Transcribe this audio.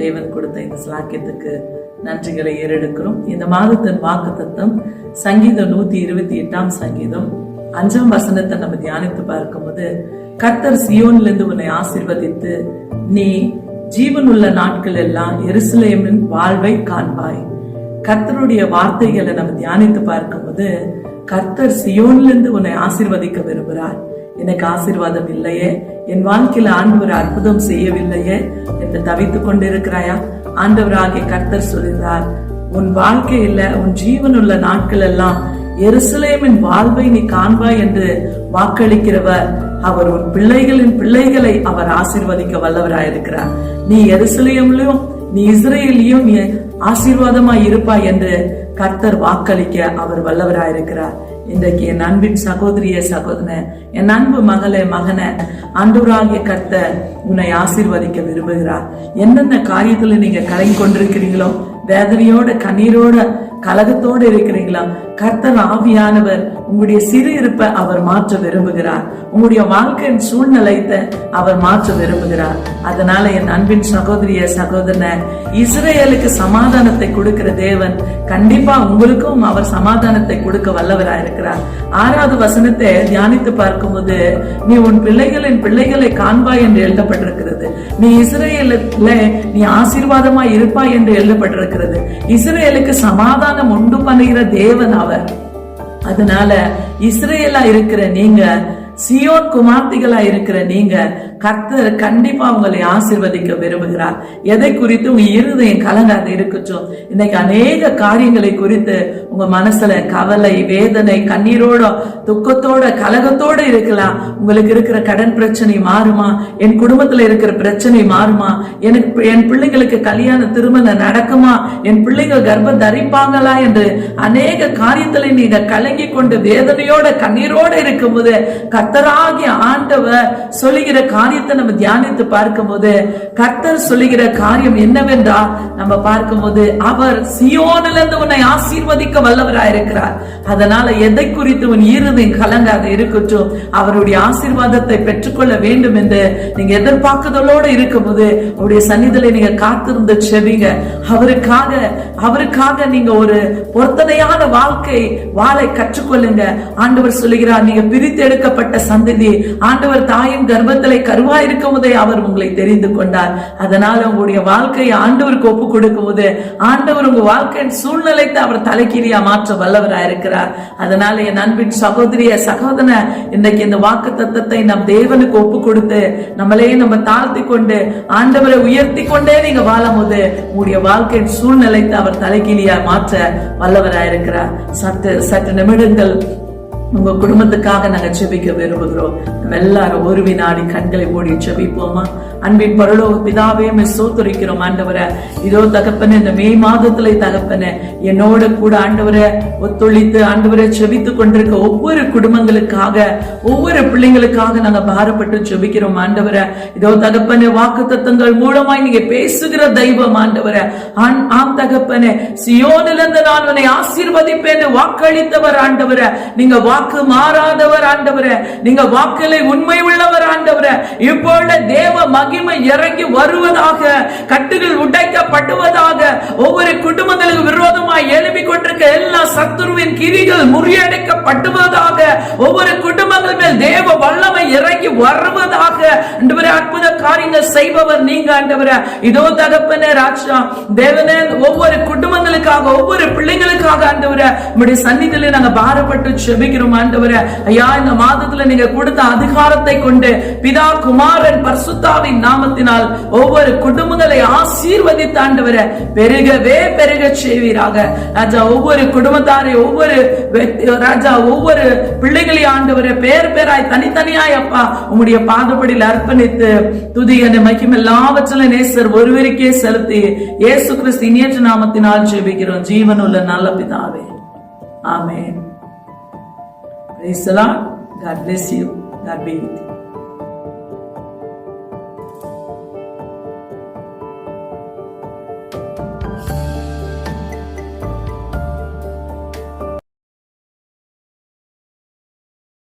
தேவன் கொடுத்த இந்த ஸ்லாக்கியத்துக்கு நன்றிகளை ஏறெடுக்கிறோம். இந்த மாதத்தின் வாக்குத்தத்தம் சங்கீதம் 128 சங்கீதம் 5 வசனத்தை நம்ம தியானித்து பார்க்கும்போது, கர்த்தர் சியோனிலிருந்து உன்னை ஆசீர்வதித்து நீ ஜீவனுள்ள நாட்கள் எல்லாம் எருசலேமின் வாழ்வை காண்பாய். கர்த்தருடைய வார்த்தைகளை நம்ம தியானித்து பார்க்கும்போது, கர்த்தர் சியோனிலிருந்து உன்னை ஆசீர்வதிக்க விரும்புகிறார். எனக்கு ஆசீர்வாதம் இல்லையே, என் வாழ்க்கையில ஆண்டவர் அற்புதம் செய்யவில்லையே என்று தவித்துக் கொண்டிருக்கிறாயா? ஆண்டவராகிய கர்த்தர் சொல்கிறார், உன் வாழ்க்கையில உன் ஜீவனுள்ள நாட்கள் எல்லாம் எருசலேமின் வாழ்வை நீ காண்பாய் என்று வாக்களிக்கிறவர். அவர் உன் பிள்ளைகளின் பிள்ளைகளை அவர் ஆசீர்வதிக்க வல்லவராயிருக்கிறார். நீ எருசலேமிலும் நீ இஸ்ரேலியும் ஆசீர்வாதமாய் இருப்பாய் என்று கர்த்தர் வாக்களிக்க அவர் வல்லவராயிருக்கிறார். இன்றைக்கு என் அன்பின் சகோதரிய சகோதரனே, என் அன்பு மகளே மகனே, ஆண்டவராகிய கர்த்தர் உன்னை ஆசீர்வதிக்க விரும்புகிறார். என்னென்ன காரியத்துல நீங்க கலங்கி கொண்டிருக்கிறீங்களோ, வேதனையோட கண்ணீரோட கலகத்தோடு இருக்கிறீங்களா, கர்த்தர் ஆவியானவர் உங்களுடைய சிறு இருப்பை அவர் மாற்ற விரும்புகிறார். உங்களுடைய வாழ்க்கையின் சூழ்நிலைத்தை அவர் மாற்ற விரும்புகிறார். அதனால என் அன்பின் சகோதரிய சகோதரனை, இஸ்ரேலுக்கு சமாதானத்தை கொடுக்கிற தேவன் கண்டிப்பா உங்களுக்கும் அவர் சமாதானத்தை கொடுக்க வல்லவராயிருக்கிறார். 6வது வசனத்தை தியானித்து பார்க்கும்போது, நீ உன் பிள்ளைகளின் பிள்ளைகளை காண்பாய் என்று எழுதப்பட்டிருக்கிறது. நீ இஸ்ரேலுல நீ ஆசீர்வாதமாய் இருப்பாய் என்று எழுதப்பட்டிருக்கிறது. இஸ்ரேலுக்கு சமாதானம் உண்டு பண்ணுகிற தேவன் அவர். அதனால இஸ்ரேலா இருக்கிற நீங்க, சியோன் குமார்த்திகளா இருக்கிற நீங்க, கர்த்தர் கண்டிப்பா உங்களை ஆசீர்வதிக்க விரும்புகிறார். எதை குறித்து உங்க இருதயம் கலங்காத இருக்கட்டும். இன்னைக்கு அநேக காரியங்களை குறித்து உங்க மனசுல கவலை, வேதனை, கண்ணீரோட, துக்கத்தோட, கலகத்தோட இருக்கலாம். உங்களுக்கு இருக்கிற கடன் பிரச்சனை மாறுமா? என் குடும்பத்துல இருக்கிற பிரச்சனை மாறுமா? எனக்கு என் பிள்ளைங்களுக்கு கல்யாண திருமணம் நடக்குமா? என் பிள்ளைகள் கர்ப்பம் தரிப்பாங்களா என்று அநேக காரியத்துல நீங்க கலங்கி கொண்டு வேதனையோட கண்ணீரோட இருக்கும்போது, கர்த்தராகிய ஆண்டவர் சொல்லுகிற காரியத்தை நம்ம தியானித்து பார்க்கும்போது, கர்த்தர் சொல்லுகிற காரியம் என்னவென்றால், நம்ம பார்க்கும்போது அவர் சியோனிலிருந்து உன்னை ஆசீர்வதிக்க வல்லவராயிருக்கிறார். அதனால எதை குறித்து உன் இருதயம் கலங்காத இருக்கட்டும். அவருடைய ஆசீர்வாதத்தை பெற்றுக்கொள்ள வேண்டும் என்று நீங்க எதிர்பார்க்குதலோடு இருக்கும்போது, அவருடைய சந்நிதியில நீங்க காத்திருந்து செவிங்க. அவருக்காக நீங்க ஒரு பொருத்தனையான வாழ்க்கை வாழை கற்றுக்கொள்ளுங்க. ஆண்டவர் சொல்லுகிறார், நீங்க பிரித்து எடுக்கப்பட்ட சந்ததி. ஆண்டவர் தாயின் கர்ப்பத்திலே கருவா இருக்கும் போதே அவர் உங்களை தெரிந்து கொண்டார். அதனால உங்களுடைய வாழ்க்கையை ஆண்டவருக்கு ஒப்பு கொடுக்கும் போது, ஆண்டவர் உங்க வாழ்க்கையின் சூழ்நிலைத்தை அவர் தலைக்கீழியா மாற்ற வல்லவராயிருக்கிறார். அதனால என் அன்பின் சகோதரிய சகோதரனை, இன்றைக்கு இந்த வாக்கு தத்தத்தை நம் தேவனுக்கு ஒப்பு கொடுத்து நம்மளே நம்ம தாழ்த்தி கொண்டு ஆண்டவரை உயர்த்தி கொண்டே நீங்க வாழும் போது, உங்களுடைய வாழ்க்கையின் சூழ்நிலைத்தை அவர் தலைக்கீழியா மாற்ற வல்லவராயிருக்கிறார். சற்று நிமிடங்கள் உங்க குடும்பத்துக்காக நாங்க செபிக்க விரும்புகிறோம். நம்ம எல்லாரும் ஒரு வினாடி கண்களை மூடி செபிப்போமா? அன்பின் பரலோக பிதாவே, ஸ்தோத்திரிக்கிறோம் ஆண்டவரே. இதோ தகப்பனே, இந்த மே மாதத்திலே தகப்பனே என்னோட கூட ஆண்டவரை ஒத்துழைத்து ஆண்டவரை செபித்து கொண்டிருக்க ஒவ்வொரு குடும்பங்களுக்காக, ஒவ்வொரு பிள்ளைங்களுக்காக நாங்க பாரப்பட்டு செபிக்கிறோம் ஆண்டவரை. இதோ தகப்பனே, வாக்கு தத்தங்கள் மூலமாய் நீங்க பேசுகிற தெய்வம் ஆண்டவரை. ஆம் தகப்பனே, சியோனிலிருந்து நான் உன்னை ஆசீர்வதிப்பேன் வாக்களித்தவர் ஆண்டவரை. நீங்க வாக்கு மாறாதவர் ஆண்டவரே. நீங்க வாக்கிலே உண்மை உள்ளவர் ஆண்டவரே. இப்பொழுது தேவ மகிமை இறங்கி வருவதாக, கட்டுகள் உடைக்கப்படுவதாக, ஒவ்வொரு குடும்பங்களுக்கு விரோதமாய் எழுப்பி கொண்டிருக்க எல்லா சத்துருவின் கிரிகள் முறியடைக்கப்படுவதாக, ஒவ்வொரு குடும்பங்கள் மேல் தேவ வல்லமை இறங்கி வருவதாக. ஆண்டவரே, அற்புத காரியங்கள் செய்பவர் நீங்க ஆண்டவரே. இதோ தகப்பனே ராஜா தேவனே, ஒவ்வொரு குடும்பங்களுக்காக, ஒவ்வொரு பிள்ளைங்களுக்காக ஆண்டவரே உம்முடைய சந்நிதியிலே நாங்க பாரப்பட்டு செபிக்கிறோம் ஆண்டவரே. ஐயா, இந்த மாதத்துல நீங்க கொடுத்த அதிகாரத்தை கொண்டு பிதா, குமாரன், பரிசுத்தாவின் நாமத்தினால் ஒவ்வொரு குடும்பங்களை ஆசீர்வதித்து ஆண்டவரே பெருகவே பெருக செய்வீராக ராஜா. ஒவ்வொரு குடும்பத்தாரை, ஒவ்வொரு ராஜா, ஒவ்வொரு பிள்ளைகளை ஆண்டவரே பேர் பேராய் தனித்தனியாய் அப்பா உம்முடைய பாதப்படியில் அர்ப்பணித்து துதி என்ற மகிமை எல்லாவற்றிலும் நேசர் ஒருவருக்கே செலுத்தி இயேசு கிறிஸ்து இனியற்ற நாமத்தினால் ஜெபிக்கிறோம் ஜீவனுள்ள நல்ல பிதாவே. ஆமென். Praise the Lord. God bless you. God be with you.